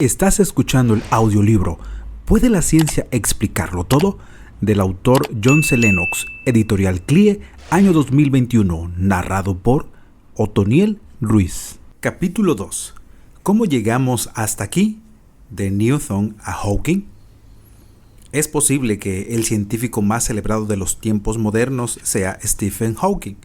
Estás escuchando el audiolibro ¿Puede la ciencia explicarlo todo? Del autor John C. Lennox, editorial CLIE, año 2021, narrado por Otoniel Ruiz. Capítulo 2. ¿Cómo llegamos hasta aquí? De Newton a Hawking. Es posible que el científico más celebrado de los tiempos modernos sea Stephen Hawking,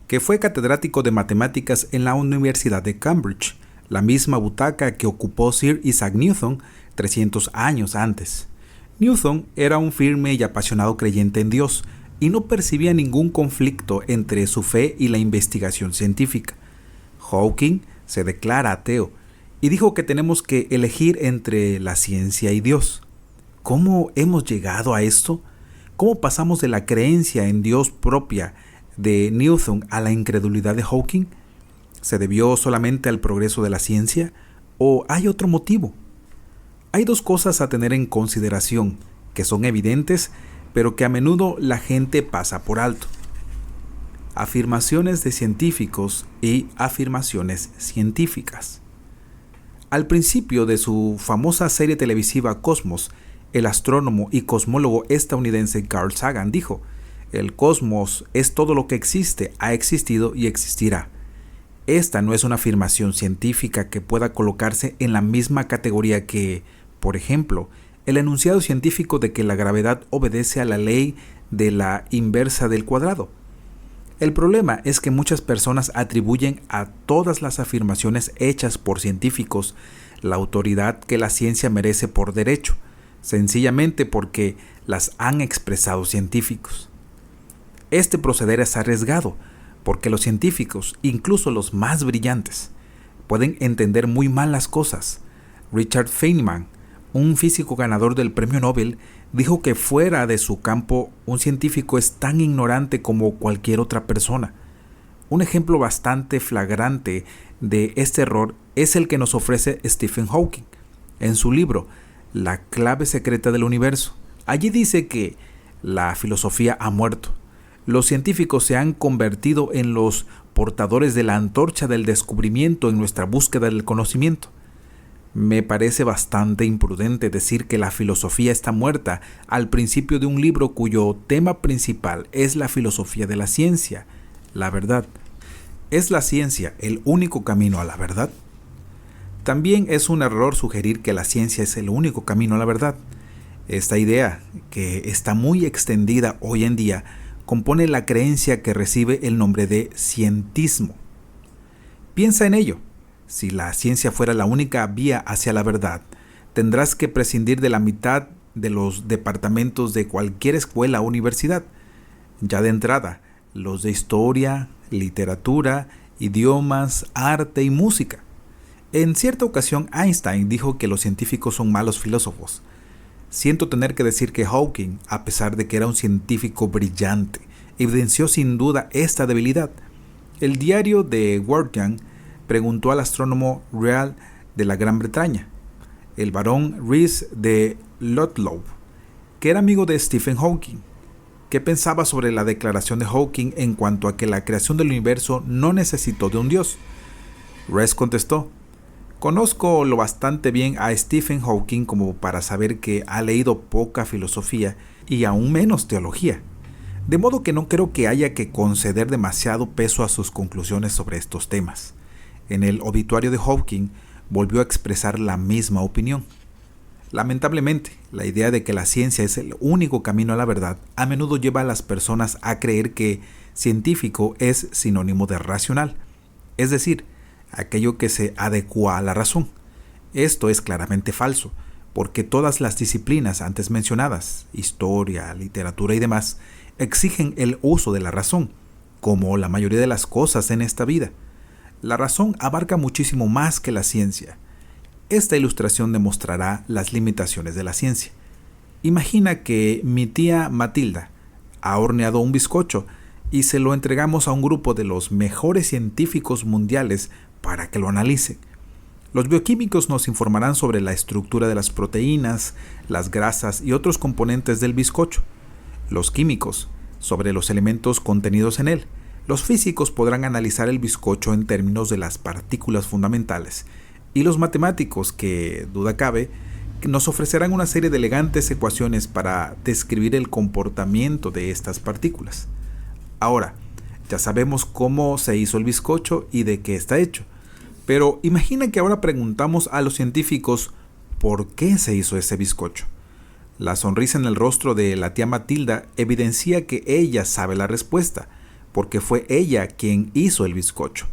que fue catedrático de matemáticas en la Universidad de Cambridge, la misma butaca que ocupó Sir Isaac Newton 300 años antes. Newton era un firme y apasionado creyente en Dios y no percibía ningún conflicto entre su fe y la investigación científica. Hawking se declara ateo y dijo que tenemos que elegir entre la ciencia y Dios. ¿Cómo hemos llegado a esto? ¿Cómo pasamos de la creencia en Dios propia de Newton a la incredulidad de Hawking? ¿Se debió solamente al progreso de la ciencia o hay otro motivo? Hay dos cosas a tener en consideración que son evidentes, pero que a menudo la gente pasa por alto. Afirmaciones de científicos y afirmaciones científicas. Al principio de su famosa serie televisiva Cosmos, el astrónomo y cosmólogo estadounidense Carl Sagan dijo: "El cosmos es todo lo que existe, ha existido y existirá". Esta no es una afirmación científica que pueda colocarse en la misma categoría que, por ejemplo, el enunciado científico de que la gravedad obedece a la ley de la inversa del cuadrado. El problema es que muchas personas atribuyen a todas las afirmaciones hechas por científicos la autoridad que la ciencia merece por derecho, sencillamente porque las han expresado científicos. Este proceder es arriesgado, porque los científicos, incluso los más brillantes, pueden entender muy mal las cosas. Richard Feynman, un físico ganador del premio Nobel, dijo que fuera de su campo un científico es tan ignorante como cualquier otra persona. Un ejemplo bastante flagrante de este error es el que nos ofrece Stephen Hawking en su libro La clave secreta del universo. Allí dice que la filosofía ha muerto. Los científicos se han convertido en los portadores de la antorcha del descubrimiento en nuestra búsqueda del conocimiento. Me parece bastante imprudente decir que la filosofía está muerta al principio de un libro cuyo tema principal es la filosofía de la ciencia, la verdad. ¿Es la ciencia el único camino a la verdad? También es un error sugerir que la ciencia es el único camino a la verdad. Esta idea, que está muy extendida hoy en día, compone la creencia que recibe el nombre de cientismo. Piensa en ello. Si la ciencia fuera la única vía hacia la verdad, tendrás que prescindir de la mitad de los departamentos de cualquier escuela o universidad. Ya de entrada, los de historia, literatura, idiomas, arte y música. En cierta ocasión, Einstein dijo que los científicos son malos filósofos. Siento tener que decir que Hawking, a pesar de que era un científico brillante, evidenció sin duda esta debilidad. El diario The Guardian preguntó al astrónomo real de la Gran Bretaña, el barón Rhys de Ludlow, que era amigo de Stephen Hawking, qué pensaba sobre la declaración de Hawking en cuanto a que la creación del universo no necesitó de un dios. Rhys contestó: "Conozco lo bastante bien a Stephen Hawking como para saber que ha leído poca filosofía y aún menos teología, de modo que no creo que haya que conceder demasiado peso a sus conclusiones sobre estos temas". En el obituario de Hawking volvió a expresar la misma opinión. Lamentablemente, la idea de que la ciencia es el único camino a la verdad a menudo lleva a las personas a creer que científico es sinónimo de racional, es decir, aquello que se adecua a la razón. Esto es claramente falso, porque todas las disciplinas antes mencionadas, historia, literatura y demás, exigen el uso de la razón, como la mayoría de las cosas en esta vida. La razón abarca muchísimo más que la ciencia. Esta ilustración demostrará las limitaciones de la ciencia. Imagina que mi tía Matilda ha horneado un bizcocho y se lo entregamos a un grupo de los mejores científicos mundiales para que lo analicen. Los bioquímicos nos informarán sobre la estructura de las proteínas, las grasas y otros componentes del bizcocho. Los químicos sobre los elementos contenidos en él. Los físicos podrán analizar el bizcocho en términos de las partículas fundamentales y los matemáticos, que, duda cabe, nos ofrecerán una serie de elegantes ecuaciones para describir el comportamiento de estas partículas. Ahora, ya sabemos cómo se hizo el bizcocho y de qué está hecho, pero imagina que ahora preguntamos a los científicos por qué se hizo ese bizcocho. La sonrisa en el rostro de la tía Matilda evidencia que ella sabe la respuesta, porque fue ella quien hizo el bizcocho.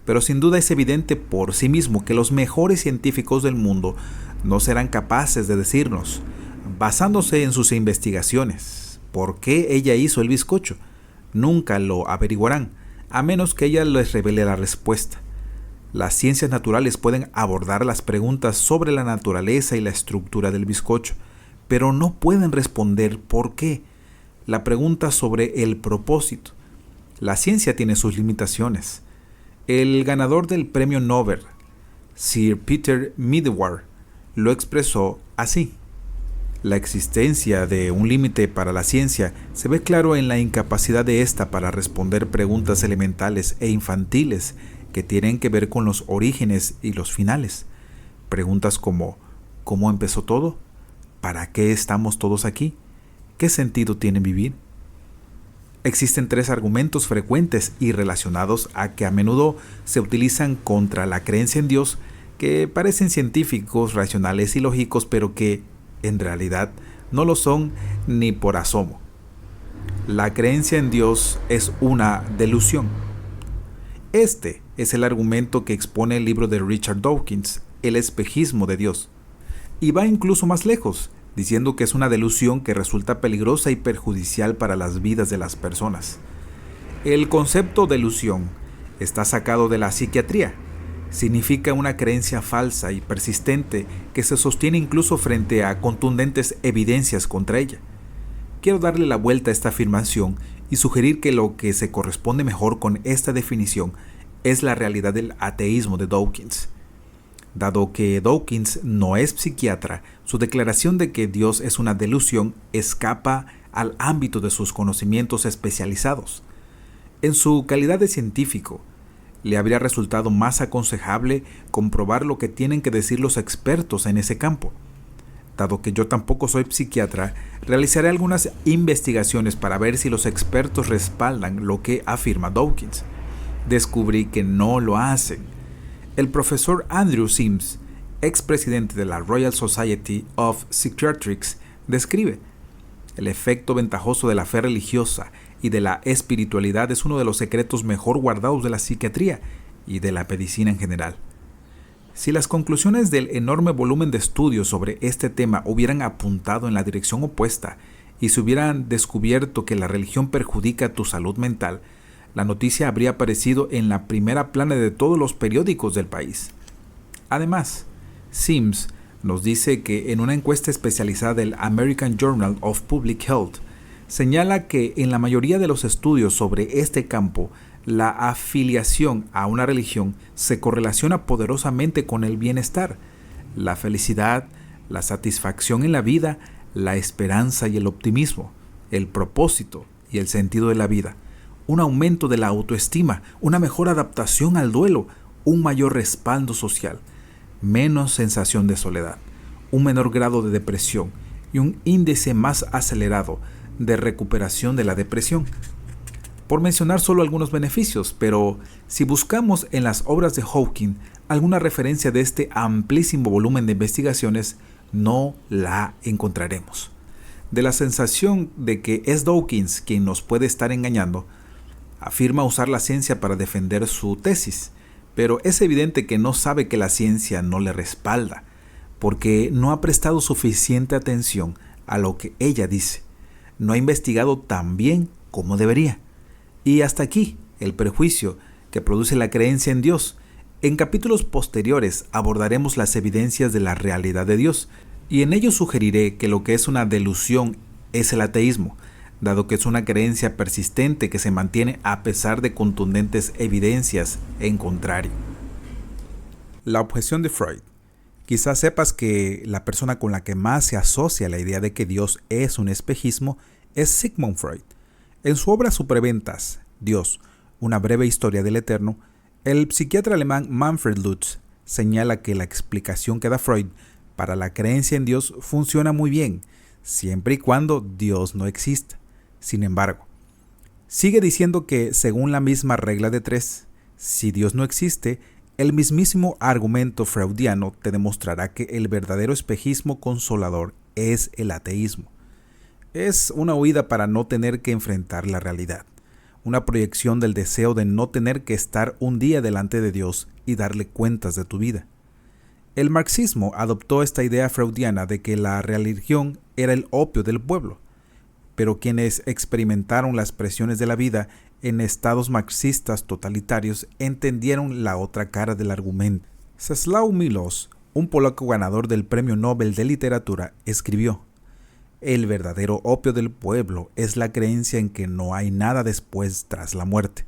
Pero sin duda es evidente por sí mismo que los mejores científicos del mundo no serán capaces de decirnos, basándose en sus investigaciones, por qué ella hizo el bizcocho. Nunca lo averiguarán, a menos que ella les revele la respuesta. Las ciencias naturales pueden abordar las preguntas sobre la naturaleza y la estructura del bizcocho, pero no pueden responder por qué. La pregunta sobre el propósito. La ciencia tiene sus limitaciones. El ganador del premio Nobel, Sir Peter Medawar, lo expresó así. La existencia de un límite para la ciencia se ve claro en la incapacidad de ésta para responder preguntas elementales e infantiles que tienen que ver con los orígenes y los finales. Preguntas como ¿cómo empezó todo? ¿Para qué estamos todos aquí? ¿Qué sentido tiene vivir? Existen 3 argumentos frecuentes y relacionados a que a menudo se utilizan contra la creencia en Dios, que parecen científicos, racionales y lógicos, pero que en realidad no lo son ni por asomo. La creencia en Dios es una delusión. Este es el argumento que expone el libro de Richard Dawkins, El espejismo de Dios. Y va incluso más lejos, diciendo que es una delusión que resulta peligrosa y perjudicial para las vidas de las personas. El concepto delusión está sacado de la psiquiatría. Significa una creencia falsa y persistente que se sostiene incluso frente a contundentes evidencias contra ella. Quiero darle la vuelta a esta afirmación y sugerir que lo que se corresponde mejor con esta definición es la realidad del ateísmo de Dawkins. Dado que Dawkins no es psiquiatra, su declaración de que Dios es una delusión escapa al ámbito de sus conocimientos especializados. En su calidad de científico, le habría resultado más aconsejable comprobar lo que tienen que decir los expertos en ese campo. Dado que yo tampoco soy psiquiatra, realizaré algunas investigaciones para ver si los expertos respaldan lo que afirma Dawkins. Descubrí que no lo hacen. El profesor Andrew Sims, expresidente de la Royal Society of Psychiatrics, describe: el efecto ventajoso de la fe religiosa y de la espiritualidad es uno de los secretos mejor guardados de la psiquiatría y de la medicina en general. Si las conclusiones del enorme volumen de estudios sobre este tema hubieran apuntado en la dirección opuesta y se hubieran descubierto que la religión perjudica tu salud mental, la noticia habría aparecido en la primera plana de todos los periódicos del país. Además, Sims nos dice que en una encuesta especializada del American Journal of Public Health, señala que en la mayoría de los estudios sobre este campo, la afiliación a una religión se correlaciona poderosamente con el bienestar, la felicidad, la satisfacción en la vida, la esperanza y el optimismo, el propósito y el sentido de la vida, un aumento de la autoestima, una mejor adaptación al duelo, un mayor respaldo social, menos sensación de soledad, un menor grado de depresión y un índice más acelerado de recuperación de la depresión. Por mencionar solo algunos beneficios, pero si buscamos en las obras de Hawking alguna referencia de este amplísimo volumen de investigaciones, no la encontraremos. De la sensación de que es Dawkins quien nos puede estar engañando, afirma usar la ciencia para defender su tesis, pero es evidente que no sabe que la ciencia no le respalda, porque no ha prestado suficiente atención a lo que ella dice. No ha investigado tan bien como debería. Y hasta aquí el prejuicio que produce la creencia en Dios. En capítulos posteriores abordaremos las evidencias de la realidad de Dios, y en ellos sugeriré que lo que es una delusión es el ateísmo, dado que es una creencia persistente que se mantiene a pesar de contundentes evidencias en contrario. La objeción de Freud. Quizás sepas que la persona con la que más se asocia la idea de que Dios es un espejismo es Sigmund Freud. En su obra Superventas, Dios, una breve historia del eterno, el psiquiatra alemán Manfred Lutz señala que la explicación que da Freud para la creencia en Dios funciona muy bien, siempre y cuando Dios no exista. Sin embargo, sigue diciendo que, según la misma regla de 3, si Dios no existe, el mismísimo argumento freudiano te demostrará que el verdadero espejismo consolador es el ateísmo. Es una huida para no tener que enfrentar la realidad, una proyección del deseo de no tener que estar un día delante de Dios y darle cuentas de tu vida. El marxismo adoptó esta idea freudiana de que la religión era el opio del pueblo, pero quienes experimentaron las presiones de la vida en estados marxistas totalitarios entendieron la otra cara del argumento. Czesław Miłosz, un polaco ganador del Premio Nobel de Literatura, escribió: "El verdadero opio del pueblo es la creencia en que no hay nada después tras la muerte.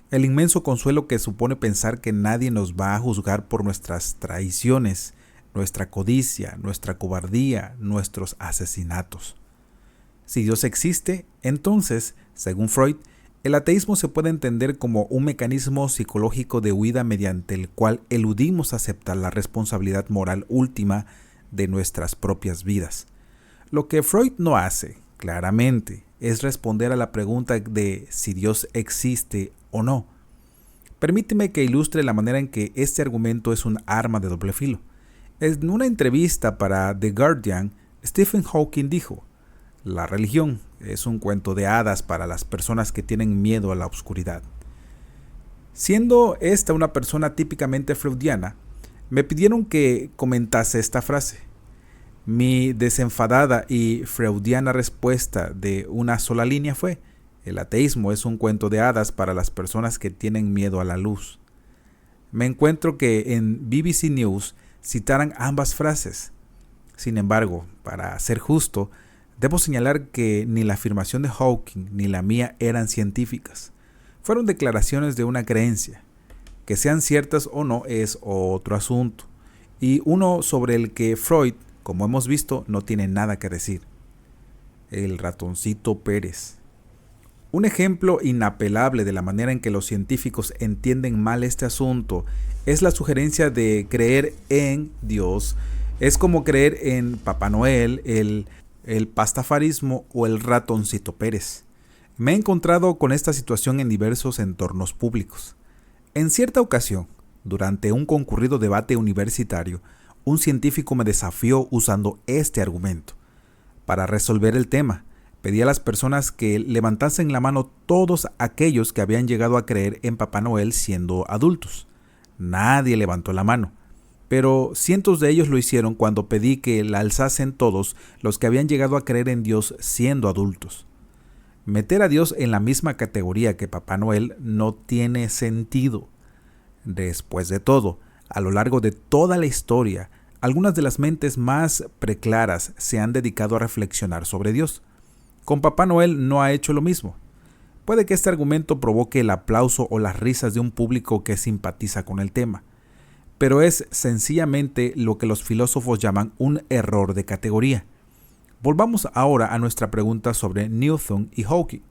El inmenso consuelo que supone pensar que nadie nos va a juzgar por nuestras traiciones, nuestra codicia, nuestra cobardía, nuestros asesinatos. Si Dios existe, entonces, según Freud, el ateísmo se puede entender como un mecanismo psicológico de huida mediante el cual eludimos aceptar la responsabilidad moral última de nuestras propias vidas. Lo que Freud no hace, claramente, es responder a la pregunta de si Dios existe o no. Permíteme que ilustre la manera en que este argumento es un arma de doble filo. En una entrevista para The Guardian, Stephen Hawking dijo: "La religión es un cuento de hadas para las personas que tienen miedo a la oscuridad". Siendo esta una persona típicamente freudiana, me pidieron que comentase esta frase. Mi desenfadada y freudiana respuesta de una sola línea fue: el ateísmo es un cuento de hadas para las personas que tienen miedo a la luz. Me encuentro que en BBC News citaran ambas frases. Sin embargo, para ser justo, debo señalar que ni la afirmación de Hawking ni la mía eran científicas. Fueron declaraciones de una creencia. Que sean ciertas o no es otro asunto, y uno sobre el que Freud, como hemos visto, no tiene nada que decir. El ratoncito Pérez. Un ejemplo inapelable de la manera en que los científicos entienden mal este asunto es la sugerencia de creer en Dios. Es como creer en Papá Noel, el pastafarismo o el ratoncito Pérez. Me he encontrado con esta situación en diversos entornos públicos. En cierta ocasión, durante un concurrido debate universitario, un científico me desafió usando este argumento. Para resolver el tema, pedí a las personas que levantasen la mano todos aquellos que habían llegado a creer en Papá Noel siendo adultos. Nadie levantó la mano, pero cientos de ellos lo hicieron cuando pedí que la alzasen todos los que habían llegado a creer en Dios siendo adultos. Meter a Dios en la misma categoría que Papá Noel no tiene sentido. Después de todo, a lo largo de toda la historia, algunas de las mentes más preclaras se han dedicado a reflexionar sobre Dios. Con Papá Noel no ha hecho lo mismo. Puede que este argumento provoque el aplauso o las risas de un público que simpatiza con el tema, pero es sencillamente lo que los filósofos llaman un error de categoría. Volvamos ahora a nuestra pregunta sobre Newton y Hawking.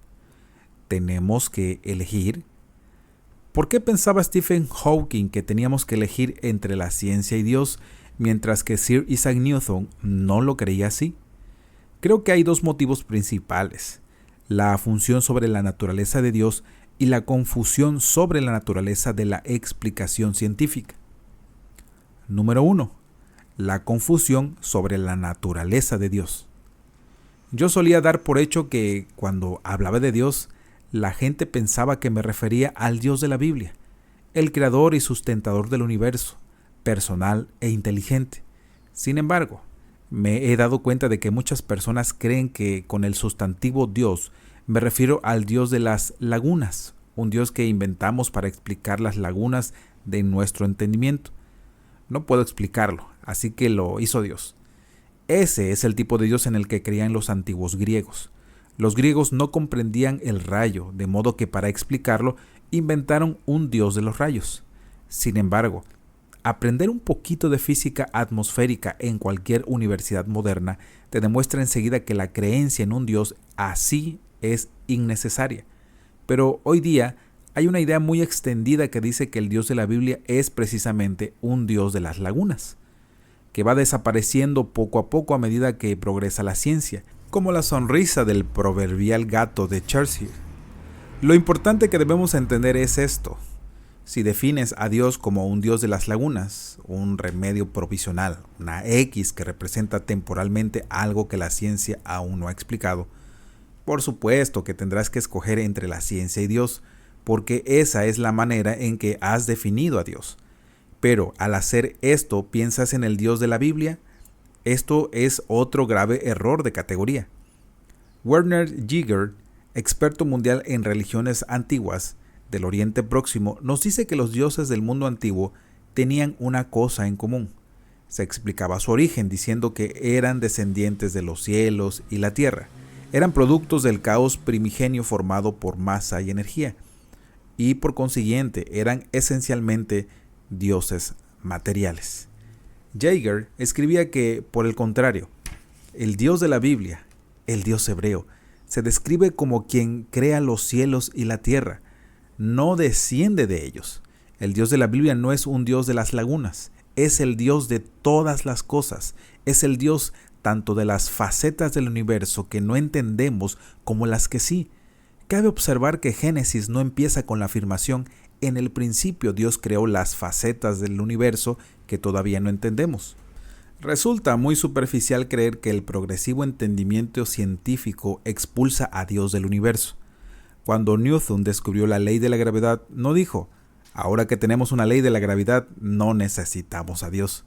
¿Tenemos que elegir? ¿Por qué pensaba Stephen Hawking que teníamos que elegir entre la ciencia y Dios, mientras que Sir Isaac Newton no lo creía así? Creo que hay dos motivos principales: la función sobre la naturaleza de Dios y la confusión sobre la naturaleza de la explicación científica. Número 1. La confusión sobre la naturaleza de Dios. Yo solía dar por hecho que, cuando hablaba de Dios, la gente pensaba que me refería al Dios de la Biblia, el creador y sustentador del universo, personal e inteligente. Sin embargo, me he dado cuenta de que muchas personas creen que con el sustantivo Dios me refiero al Dios de las lagunas, un Dios que inventamos para explicar las lagunas de nuestro entendimiento. No puedo explicarlo, así que lo hizo Dios. Ese es el tipo de Dios en el que creían los antiguos griegos. Los griegos no comprendían el rayo, de modo que para explicarlo inventaron un Dios de los rayos. Sin embargo, aprender un poquito de física atmosférica en cualquier universidad moderna te demuestra enseguida que la creencia en un Dios así es innecesaria. Pero hoy día Hay una idea muy extendida que dice que el Dios de la Biblia es precisamente un Dios de las lagunas, que va desapareciendo poco a poco a medida que progresa la ciencia, como la sonrisa del proverbial gato de Churchill. Lo importante que debemos entender es esto. Si defines a Dios como un Dios de las lagunas, un remedio provisional, una X que representa temporalmente algo que la ciencia aún no ha explicado, por supuesto que tendrás que escoger entre la ciencia y Dios, porque esa es la manera en que has definido a Dios. Pero al hacer esto, ¿piensas en el Dios de la Biblia? Esto es otro grave error de categoría. Werner Jaeger, experto mundial en religiones antiguas del Oriente Próximo, nos dice que los dioses del mundo antiguo tenían una cosa en común. Se explicaba su origen diciendo que eran descendientes de los cielos y la tierra. Eran productos del caos primigenio formado por masa y energía, y por consiguiente eran esencialmente dioses materiales. Jaeger escribía que, por el contrario, el Dios de la Biblia, el Dios hebreo, se describe como quien crea los cielos y la tierra, no desciende de ellos. El Dios de la Biblia no es un Dios de las lagunas, es el Dios de todas las cosas, es el Dios tanto de las facetas del universo que no entendemos como las que sí. Cabe observar que Génesis no empieza con la afirmación: en el principio Dios creó las facetas del universo que todavía no entendemos. Resulta muy superficial creer que el progresivo entendimiento científico expulsa a Dios del universo. Cuando Newton descubrió la ley de la gravedad, no dijo: ahora que tenemos una ley de la gravedad, no necesitamos a Dios.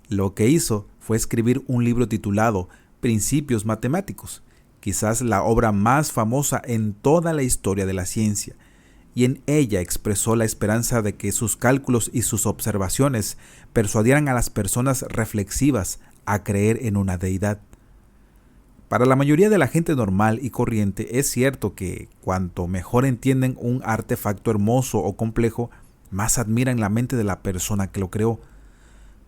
Lo que hizo fue escribir un libro titulado Principios Matemáticos, quizás la obra más famosa en toda la historia de la ciencia, y en ella expresó la esperanza de que sus cálculos y sus observaciones persuadieran a las personas reflexivas a creer en una deidad. Para la mayoría de la gente normal y corriente es cierto que cuanto mejor entienden un artefacto hermoso o complejo, más admiran la mente de la persona que lo creó.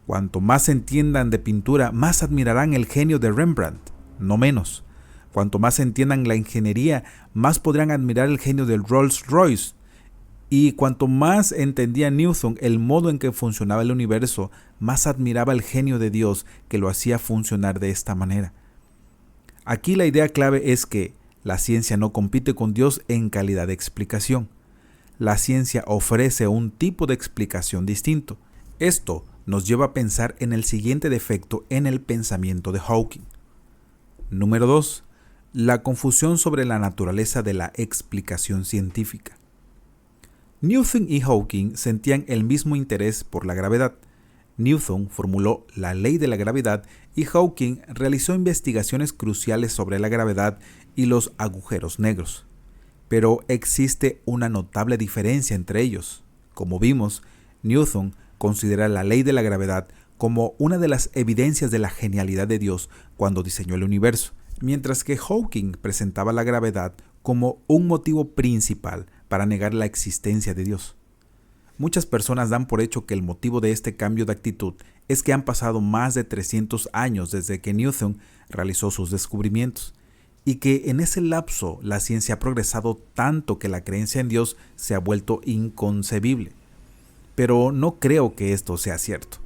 Cuanto más entiendan de pintura, más admirarán el genio de Rembrandt, no menos. Cuanto más entiendan la ingeniería, más podrán admirar el genio del Rolls-Royce. Y cuanto más entendía Newton el modo en que funcionaba el universo, más admiraba el genio de Dios que lo hacía funcionar de esta manera. Aquí la idea clave es que la ciencia no compite con Dios en calidad de explicación. La ciencia ofrece un tipo de explicación distinto. Esto nos lleva a pensar en el siguiente defecto en el pensamiento de Hawking. Número 2. La confusión sobre la naturaleza de la explicación científica. Newton y Hawking sentían el mismo interés por la gravedad. Newton formuló la ley de la gravedad y Hawking realizó investigaciones cruciales sobre la gravedad y los agujeros negros. Pero existe una notable diferencia entre ellos. Como vimos, Newton considera la ley de la gravedad como una de las evidencias de la genialidad de Dios cuando diseñó el universo, mientras que Hawking presentaba la gravedad como un motivo principal para negar la existencia de Dios. Muchas personas dan por hecho que el motivo de este cambio de actitud es que han pasado más de 300 años desde que Newton realizó sus descubrimientos, y que en ese lapso la ciencia ha progresado tanto que la creencia en Dios se ha vuelto inconcebible. Pero no creo que esto sea cierto.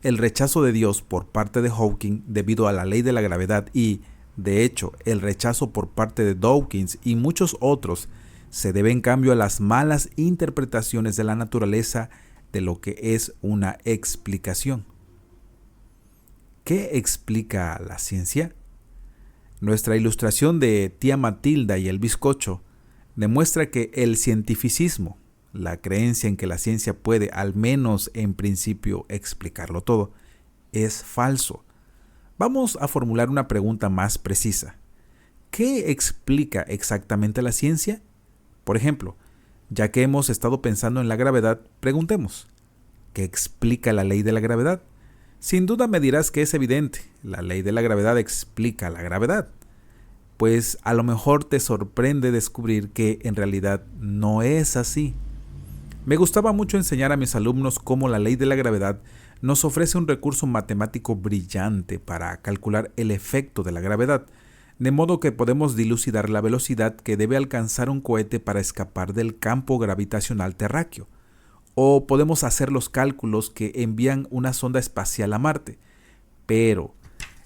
El rechazo de Dios por parte de Hawking debido a la ley de la gravedad y, de hecho, el rechazo por parte de Dawkins y muchos otros se debe en cambio a las malas interpretaciones de la naturaleza de lo que es una explicación. ¿Qué explica la ciencia? Nuestra ilustración de Tía Matilda y el bizcocho demuestra que el cientificismo, la creencia en que la ciencia puede, al menos en principio, explicarlo todo, es falso. Vamos a formular una pregunta más precisa. ¿Qué explica exactamente la ciencia? Por ejemplo, ya que hemos estado pensando en la gravedad, preguntemos, ¿qué explica la ley de la gravedad? Sin duda me dirás que es evidente, la ley de la gravedad explica la gravedad. Pues a lo mejor te sorprende descubrir que en realidad no es así. Me gustaba mucho enseñar a mis alumnos cómo la ley de la gravedad nos ofrece un recurso matemático brillante para calcular el efecto de la gravedad, de modo que podemos dilucidar la velocidad que debe alcanzar un cohete para escapar del campo gravitacional terráqueo, o podemos hacer los cálculos que envían una sonda espacial a Marte. Pero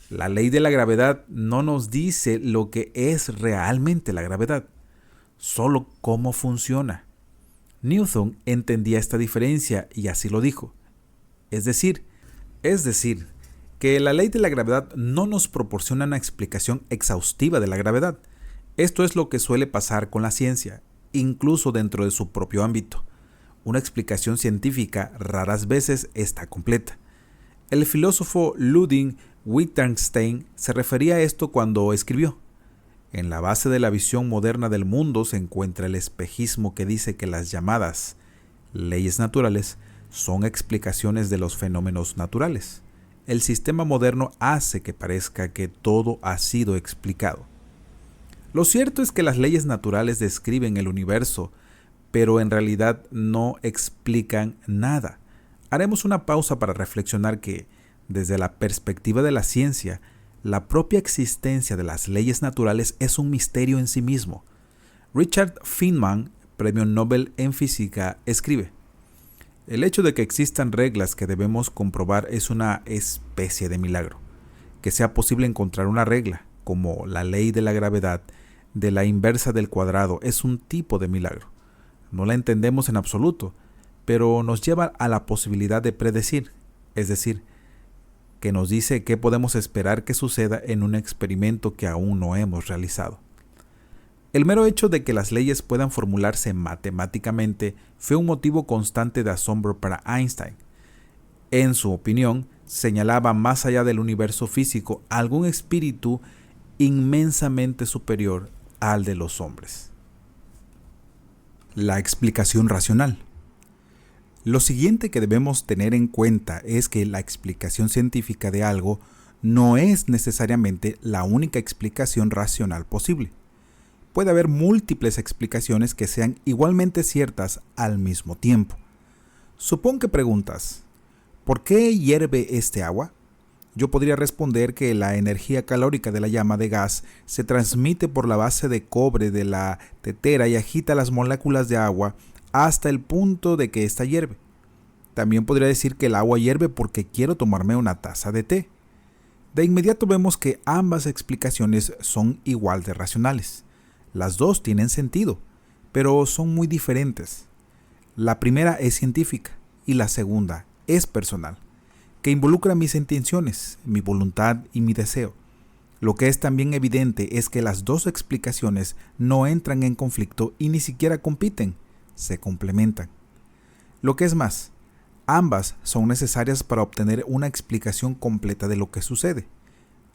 la ley de la gravedad no nos dice lo que es realmente la gravedad, solo cómo funciona. Newton entendía esta diferencia y así lo dijo. Es decir, que la ley de la gravedad no nos proporciona una explicación exhaustiva de la gravedad. Esto es lo que suele pasar con la ciencia, incluso dentro de su propio ámbito. Una explicación científica raras veces está completa. El filósofo Ludwig Wittgenstein se refería a esto cuando escribió: en la base de la visión moderna del mundo se encuentra el espejismo que dice que las llamadas leyes naturales son explicaciones de los fenómenos naturales. El sistema moderno hace que parezca que todo ha sido explicado. Lo cierto es que las leyes naturales describen el universo, pero en realidad no explican nada. Haremos una pausa para reflexionar que, desde la perspectiva de la ciencia, la propia existencia de las leyes naturales es un misterio en sí mismo. Richard Feynman, Premio Nobel en Física, escribe: el hecho de que existan reglas que debemos comprobar es una especie de milagro. Que sea posible encontrar una regla, como la ley de la gravedad, de la inversa del cuadrado, es un tipo de milagro. No la entendemos en absoluto, pero nos lleva a la posibilidad de predecir, es decir, que nos dice qué podemos esperar que suceda en un experimento que aún no hemos realizado. El mero hecho de que las leyes puedan formularse matemáticamente fue un motivo constante de asombro para Einstein. En su opinión, señalaba más allá del universo físico algún espíritu inmensamente superior al de los hombres. La explicación racional. Lo siguiente que debemos tener en cuenta es que la explicación científica de algo no es necesariamente la única explicación racional posible. Puede haber múltiples explicaciones que sean igualmente ciertas al mismo tiempo. Supón que preguntas: ¿por qué hierve este agua? Yo podría responder que la energía calórica de la llama de gas se transmite por la base de cobre de la tetera y agita las moléculas de agua hasta el punto de que ésta hierve. También podría decir que el agua hierve porque quiero tomarme una taza de té. De inmediato vemos que ambas explicaciones son igual de racionales. Las dos tienen sentido, pero son muy diferentes. La primera es científica y la segunda es personal, que involucra mis intenciones, mi voluntad y mi deseo. Lo que es también evidente es que las dos explicaciones no entran en conflicto y ni siquiera compiten, se complementan. Lo que es más, ambas son necesarias para obtener una explicación completa de lo que sucede.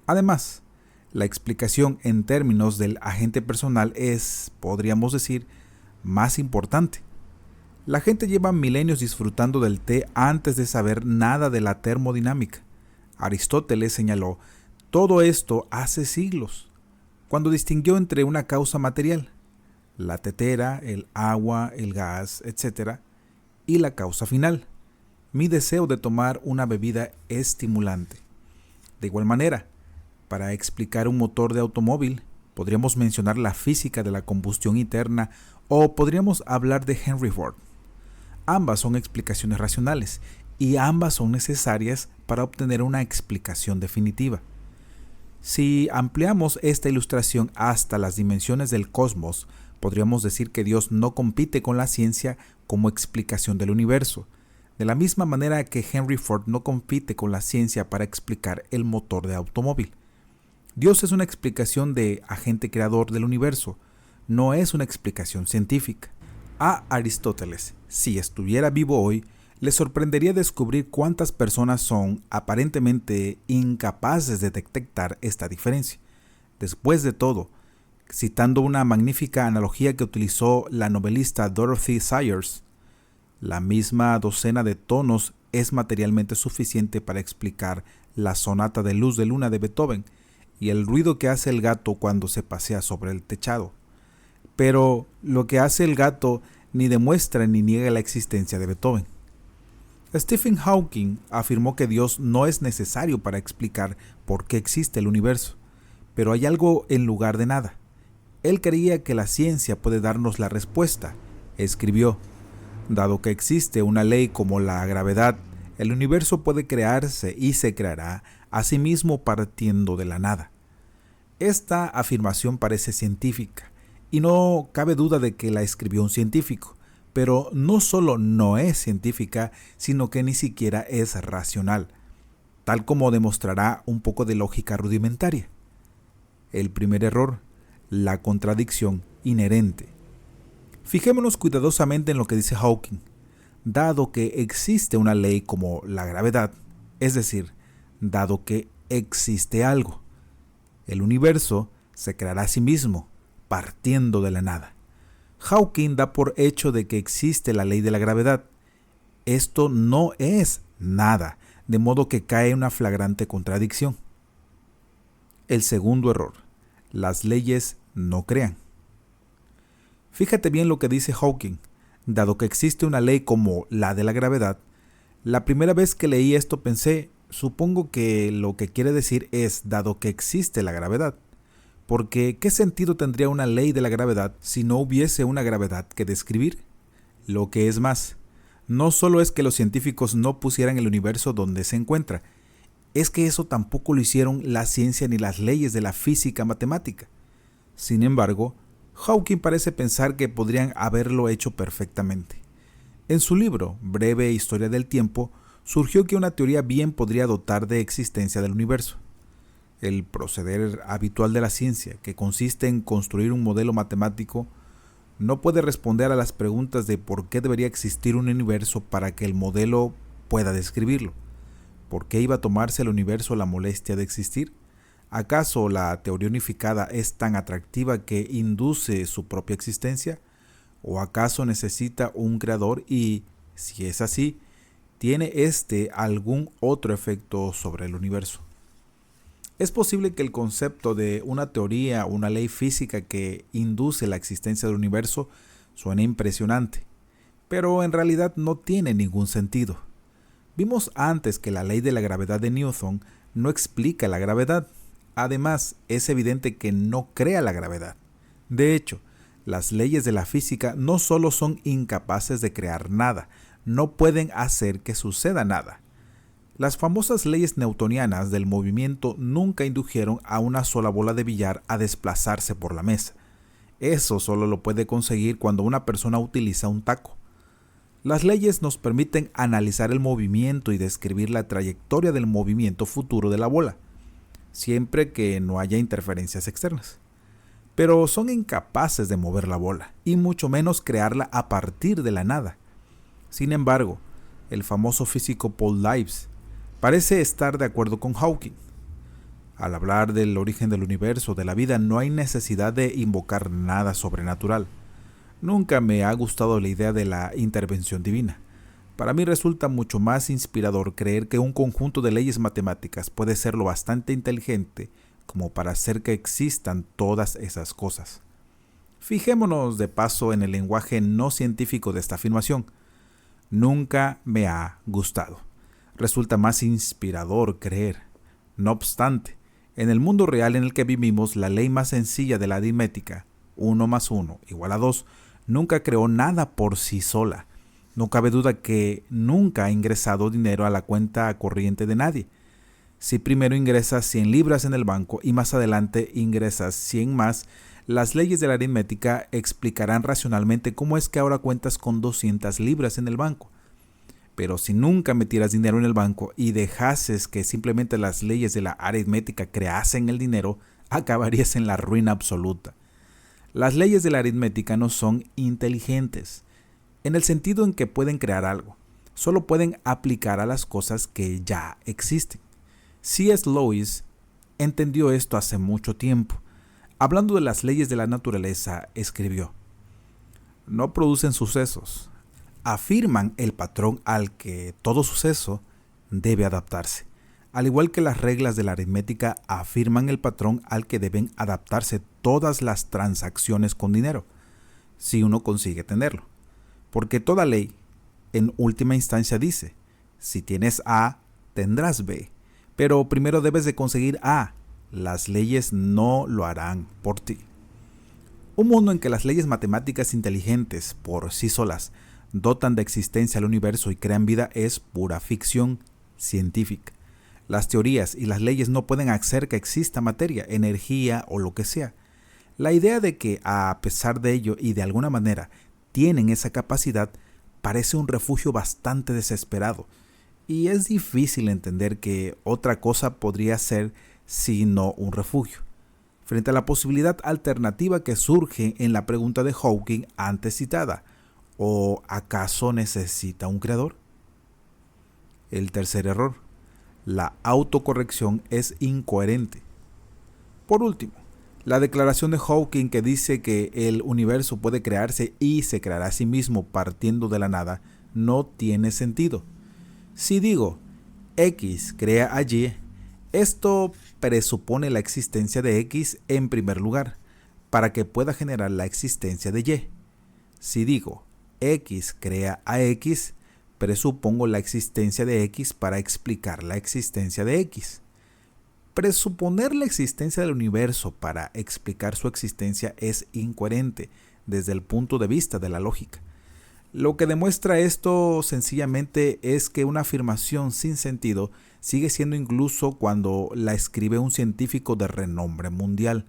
Además, la explicación en términos del agente personal es, podríamos decir, más importante. La gente lleva milenios disfrutando del té antes de saber nada de la termodinámica. Aristóteles señaló todo esto hace siglos, cuando distinguió entre una causa material, la tetera, el agua, el gas, etc., y la causa final, mi deseo de tomar una bebida estimulante. De igual manera, para explicar un motor de automóvil, podríamos mencionar la física de la combustión interna o podríamos hablar de Henry Ford. Ambas son explicaciones racionales y ambas son necesarias para obtener una explicación definitiva. Si ampliamos esta ilustración hasta las dimensiones del cosmos, podríamos decir que Dios no compite con la ciencia como explicación del universo, de la misma manera que Henry Ford no compite con la ciencia para explicar el motor de automóvil. Dios es una explicación de agente creador del universo, no es una explicación científica. A Aristóteles, si estuviera vivo hoy, le sorprendería descubrir cuántas personas son aparentemente incapaces de detectar esta diferencia. Después de todo, citando una magnífica analogía que utilizó la novelista Dorothy Sayers, la misma docena de tonos es materialmente suficiente para explicar la sonata de luz de luna de Beethoven y el ruido que hace el gato cuando se pasea sobre el techado. Pero lo que hace el gato ni demuestra ni niega la existencia de Beethoven. Stephen Hawking afirmó que Dios no es necesario para explicar por qué existe el universo, pero hay algo en lugar de nada. Él creía que la ciencia puede darnos la respuesta. Escribió: dado que existe una ley como la gravedad, el universo puede crearse y se creará a sí mismo partiendo de la nada. Esta afirmación parece científica, y no cabe duda de que la escribió un científico, pero no solo no es científica, sino que ni siquiera es racional, tal como demostrará un poco de lógica rudimentaria. El primer error: la contradicción inherente. Fijémonos cuidadosamente en lo que dice Hawking. Dado que existe una ley como la gravedad, es decir, dado que existe algo, el universo se creará a sí mismo, partiendo de la nada. Hawking da por hecho de que existe la ley de la gravedad. Esto no es nada, de modo que cae una flagrante contradicción. El segundo error: las leyes no crean. Fíjate bien lo que dice Hawking. Dado que existe una ley como la de la gravedad, la primera vez que leí esto pensé, supongo que lo que quiere decir es dado que existe la gravedad. Porque ¿qué sentido tendría una ley de la gravedad si no hubiese una gravedad que describir? Lo que es más, no solo es que los científicos no pusieran el universo donde se encuentra, es que eso tampoco lo hicieron la ciencia ni las leyes de la física matemática. Sin embargo, Hawking parece pensar que podrían haberlo hecho perfectamente. En su libro, Breve Historia del Tiempo, surgió que una teoría bien podría dotar de existencia del universo. El proceder habitual de la ciencia, que consiste en construir un modelo matemático, no puede responder a las preguntas de por qué debería existir un universo para que el modelo pueda describirlo. ¿Por qué iba a tomarse el universo la molestia de existir? ¿Acaso la teoría unificada es tan atractiva que induce su propia existencia? ¿O acaso necesita un creador y, si es así, tiene éste algún otro efecto sobre el universo? Es posible que el concepto de una teoría o una ley física que induce la existencia del universo suene impresionante, pero en realidad no tiene ningún sentido. Vimos antes que la ley de la gravedad de Newton no explica la gravedad. Además, es evidente que no crea la gravedad. De hecho, las leyes de la física no solo son incapaces de crear nada, no pueden hacer que suceda nada. Las famosas leyes newtonianas del movimiento nunca indujeron a una sola bola de billar a desplazarse por la mesa. Eso solo lo puede conseguir cuando una persona utiliza un taco. Las leyes nos permiten analizar el movimiento y describir la trayectoria del movimiento futuro de la bola, siempre que no haya interferencias externas. Pero son incapaces de mover la bola, y mucho menos crearla a partir de la nada. Sin embargo, el famoso físico Paul Leibniz parece estar de acuerdo con Hawking. Al hablar del origen del universo, de la vida, no hay necesidad de invocar nada sobrenatural. Nunca me ha gustado la idea de la intervención divina. Para mí resulta mucho más inspirador creer que un conjunto de leyes matemáticas puede ser lo bastante inteligente como para hacer que existan todas esas cosas. Fijémonos de paso en el lenguaje no científico de esta afirmación. Nunca me ha gustado. Resulta más inspirador creer. No obstante, en el mundo real en el que vivimos, la ley más sencilla de la aritmética, 1 más 1 igual a 2, nunca creó nada por sí sola. No cabe duda que nunca ha ingresado dinero a la cuenta corriente de nadie. Si primero ingresas 100 libras en el banco y más adelante ingresas 100 más, las leyes de la aritmética explicarán racionalmente cómo es que ahora cuentas con 200 libras en el banco. Pero si nunca metieras dinero en el banco y dejases que simplemente las leyes de la aritmética creasen el dinero, acabarías en la ruina absoluta. Las leyes de la aritmética no son inteligentes, en el sentido en que pueden crear algo. Solo pueden aplicar a las cosas que ya existen. C.S. Lewis entendió esto hace mucho tiempo. Hablando de las leyes de la naturaleza, escribió: no producen sucesos, afirman el patrón al que todo suceso debe adaptarse, al igual que las reglas de la aritmética afirman el patrón al que deben adaptarse todas las transacciones con dinero, si uno consigue tenerlo. Porque toda ley, en última instancia, dice: si tienes A, tendrás B, pero primero debes de conseguir A, Las leyes no lo harán por ti. Un mundo en que las leyes matemáticas inteligentes por sí solas dotan de existencia al universo y crean vida es pura ficción científica. Las teorías y las leyes no pueden hacer que exista materia, energía o lo que sea. La idea de que, a pesar de ello y de alguna manera, tienen esa capacidad, parece un refugio bastante desesperado, y es difícil entender que otra cosa podría ser sino un refugio, frente a la posibilidad alternativa que surge en la pregunta de Hawking antes citada: ¿o acaso necesita un creador? El tercer error: la autocorrección es incoherente. Por último, la declaración de Hawking que dice que el universo puede crearse y se creará a sí mismo partiendo de la nada no tiene sentido. Si digo X crea a Y, esto presupone la existencia de X en primer lugar, para que pueda generar la existencia de Y. Si digo X crea a X, presupongo la existencia de X para explicar la existencia de X. Presuponer la existencia del universo para explicar su existencia es incoherente desde el punto de vista de la lógica. Lo que demuestra esto sencillamente es que una afirmación sin sentido sigue siendo incluso cuando la escribe un científico de renombre mundial.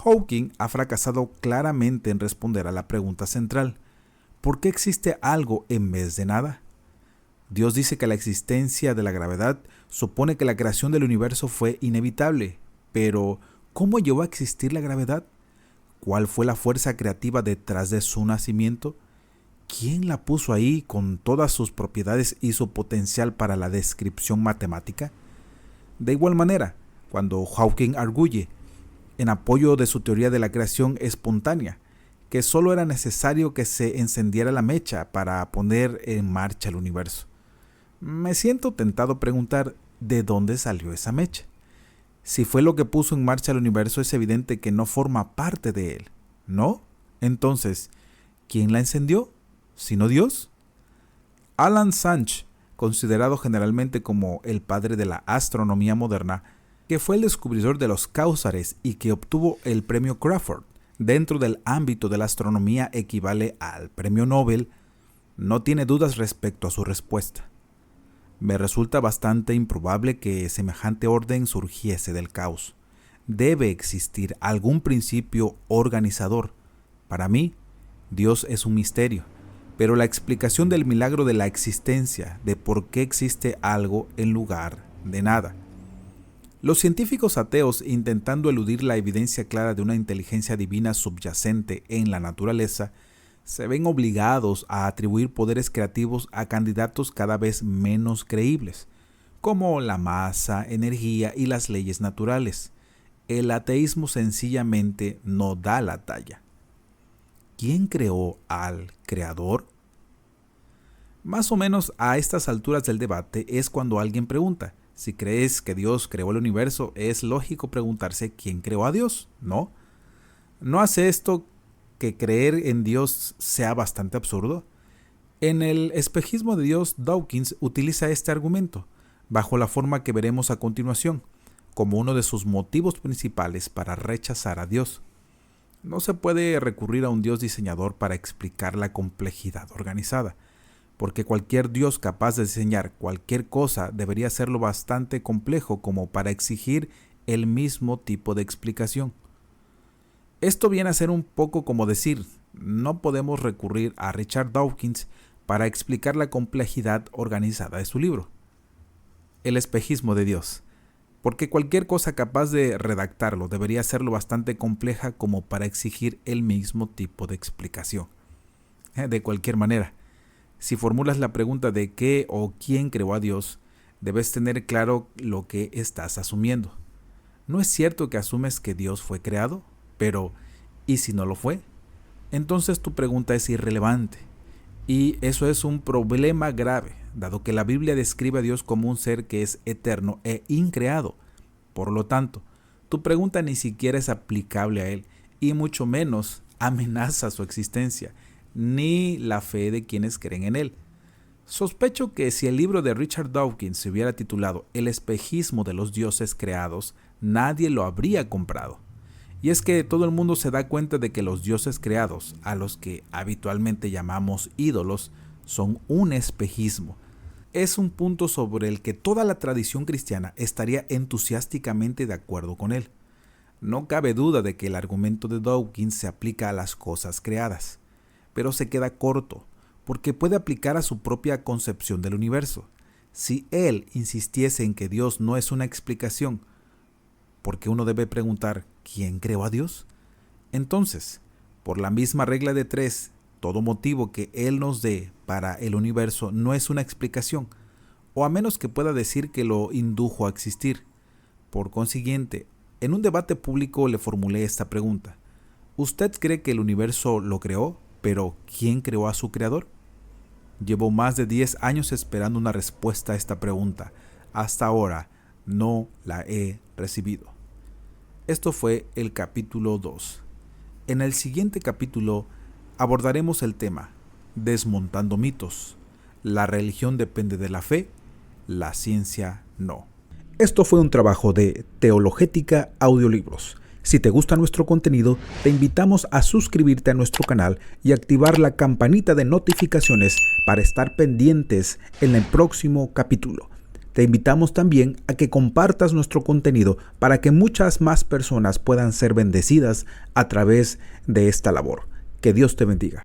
Hawking ha fracasado claramente en responder a la pregunta central: ¿por qué existe algo en vez de nada? Dios dice que la existencia de la gravedad supone que la creación del universo fue inevitable, pero ¿cómo llegó a existir la gravedad? ¿Cuál fue la fuerza creativa detrás de su nacimiento? ¿Quién la puso ahí con todas sus propiedades y su potencial para la descripción matemática? De igual manera, cuando Hawking arguye en apoyo de su teoría de la creación espontánea, que solo era necesario que se encendiera la mecha para poner en marcha el universo, me siento tentado a preguntar ¿de dónde salió esa mecha? Si fue lo que puso en marcha el universo, es evidente que no forma parte de él, ¿no? Entonces, ¿quién la encendió? ¿Sino Dios? Alan Sachs, considerado generalmente como el padre de la astronomía moderna, que fue el descubridor de los cáusares y que obtuvo el premio Crawford, dentro del ámbito de la astronomía equivale al premio Nobel, no tiene dudas respecto a su respuesta. Me resulta bastante improbable que semejante orden surgiese del caos. Debe existir algún principio organizador. Para mí, Dios es un misterio, pero la explicación del milagro de la existencia, de por qué existe algo en lugar de nada. Los científicos ateos, intentando eludir la evidencia clara de una inteligencia divina subyacente en la naturaleza, se ven obligados a atribuir poderes creativos a candidatos cada vez menos creíbles, como la masa, energía y las leyes naturales. El ateísmo sencillamente no da la talla. ¿Quién creó al creador? Más o menos a estas alturas del debate es cuando alguien pregunta: si crees que Dios creó el universo, es lógico preguntarse quién creó a Dios, ¿no? ¿No hace esto que creer en Dios sea bastante absurdo? En el espejismo de Dios, Dawkins utiliza este argumento, bajo la forma que veremos a continuación, como uno de sus motivos principales para rechazar a Dios. No se puede recurrir a un Dios diseñador para explicar la complejidad organizada, porque cualquier Dios capaz de diseñar cualquier cosa debería ser lo bastante complejo como para exigir el mismo tipo de explicación. Esto viene a ser un poco como decir: no podemos recurrir a Richard Dawkins para explicar la complejidad organizada de su libro, El espejismo de Dios, porque cualquier cosa capaz de redactarlo debería ser lo bastante compleja como para exigir el mismo tipo de explicación. De cualquier manera, si formulas la pregunta de qué o quién creó a Dios, debes tener claro lo que estás asumiendo. ¿No es cierto que asumes que Dios fue creado? Pero, ¿y si no lo fue? Entonces tu pregunta es irrelevante. Y eso es un problema grave, dado que la Biblia describe a Dios como un ser que es eterno e increado. Por lo tanto, tu pregunta ni siquiera es aplicable a Él, y mucho menos amenaza su existencia, ni la fe de quienes creen en Él. Sospecho que si el libro de Richard Dawkins se hubiera titulado El espejismo de los dioses creados, nadie lo habría comprado. Y es que todo el mundo se da cuenta de que los dioses creados, a los que habitualmente llamamos ídolos, son un espejismo. Es un punto sobre el que toda la tradición cristiana estaría entusiásticamente de acuerdo con él. No cabe duda de que el argumento de Dawkins se aplica a las cosas creadas, pero se queda corto, porque puede aplicar a su propia concepción del universo. Si él insistiese en que Dios no es una explicación, ¿por qué uno debe preguntar quién creó a Dios? Entonces, por la misma regla de 3, todo motivo que él nos dé para el universo no es una explicación, o a menos que pueda decir que lo indujo a existir. Por consiguiente, en un debate público le formulé esta pregunta: ¿usted cree que el universo lo creó, pero quién creó a su creador? Llevo más de 10 años esperando una respuesta a esta pregunta. Hasta ahora no la he recibido. Esto fue el capítulo 2. En el siguiente capítulo abordaremos el tema Desmontando mitos. La religión depende de la fe, la ciencia no. Esto fue un trabajo de Teologética Audiolibros. Si te gusta nuestro contenido, te invitamos a suscribirte a nuestro canal y activar la campanita de notificaciones para estar pendientes en el próximo capítulo. Te invitamos también a que compartas nuestro contenido para que muchas más personas puedan ser bendecidas a través de esta labor. Que Dios te bendiga.